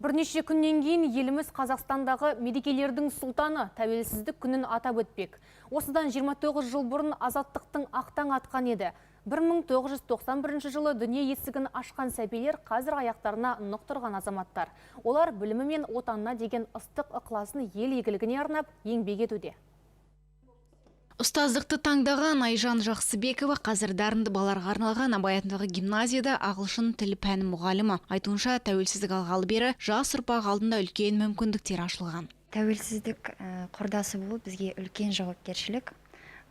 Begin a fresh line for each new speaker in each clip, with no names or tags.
Бірнеше күннен кейін еліміз Қазақстандағы мерекелердің сұлтаны тәуелсіздік күнін атап өтпек. Осыдан 29 жыл бұрын азаттықтың ақтаң атқан еді. 1991 жылы дүние есігін ашқан сәбилер қазір аяқтарына нық тұрған азаматтар. Олар білімі мен отанына деген ыстық ықыласын ел игілігіне арнап еңбек етуде.
Ұстаздықты таңдаған Айжан Жақсыбекова қазір дарынды балаларға арналған Абай атындағы гимназияда ағылшын тілі пәні мұғалімі. Айтуынша, тәуелсіздік алғалы бері жас ұрпақ алдында үлкен мүмкіндіктер ашылған.
Тәуелсіздік құрдасы болу бізге үлкен жауапкершілік.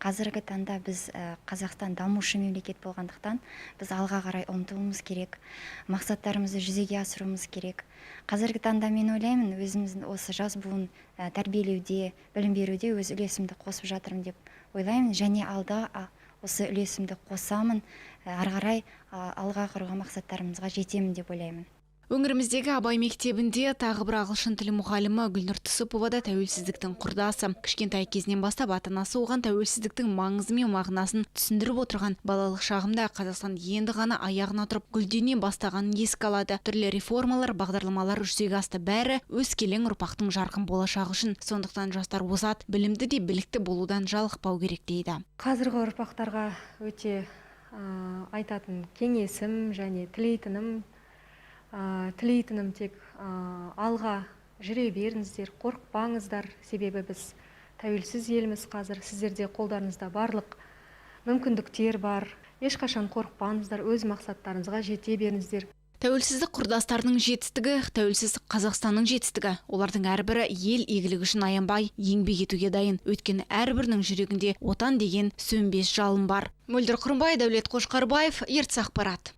Қазіргі таңда біз Қазақстан дамушы мемлекет болғандықтан, біз алға қарай ұмтылуымыз керек, мақсаттарымызды жүзеге асыруымыз керек. Қазіргі таңда мен ойлаймын, өзіміздің осы жас буын тәрбиелеуде, білім беруде өз үлесімді қосып жатырмын деп ойлаймын, және алда осы үлесімді қосамын, ары қарай алға қойған мақсаттарымызға жетемін деп ойлаймын.
Өңіріміздегі Абай мектебінде тағы бір ағылшын тілі мұғалімі Гүлнұр Түсіпова да тәуелсіздіктің құрдасы. Кішкентай кезінен бастап ата-анасы оған тәуелсіздіктің маңызы мен мағынасын түсіндіріп отырған. Балалық шағымда Қазақстан енді ғана аяғына тұрып гүлдене бастағанын еске алады. Түрлі реформалар, бағдарламалар жүзеге асты, бәрі өскелең ұрпақтың жарқын болашағы үшін. Сондықтан жастар озат, білімді де білікті болудан жалықпау керек дейді.
Қазіргі ұрпақтарға өте айтатын кеңесім және тілейтінім тек алға жүре беріңіздер, қорықпаңыздар, себебі біз тәуелсіз елміз қазір, сіздерде қолдарыңызда барлық мүмкіндіктер бар, ешқашан қорықпаңыздар, өз мақсаттарыңызға жете беріңіздер.
Тәуелсіздік құрдастарының жетістігі, тәуелсіз Қазақстанның жетістігі. Олардың әрбірі ел игілігі үшін аянбай еңбек етуге дайын. Өйткені әрбірінің жүрегінде отан деген сөнбес жалын бар. Мөлдір Құрымбай, Дәулет Қошқарбаев, ертіс ақпарат.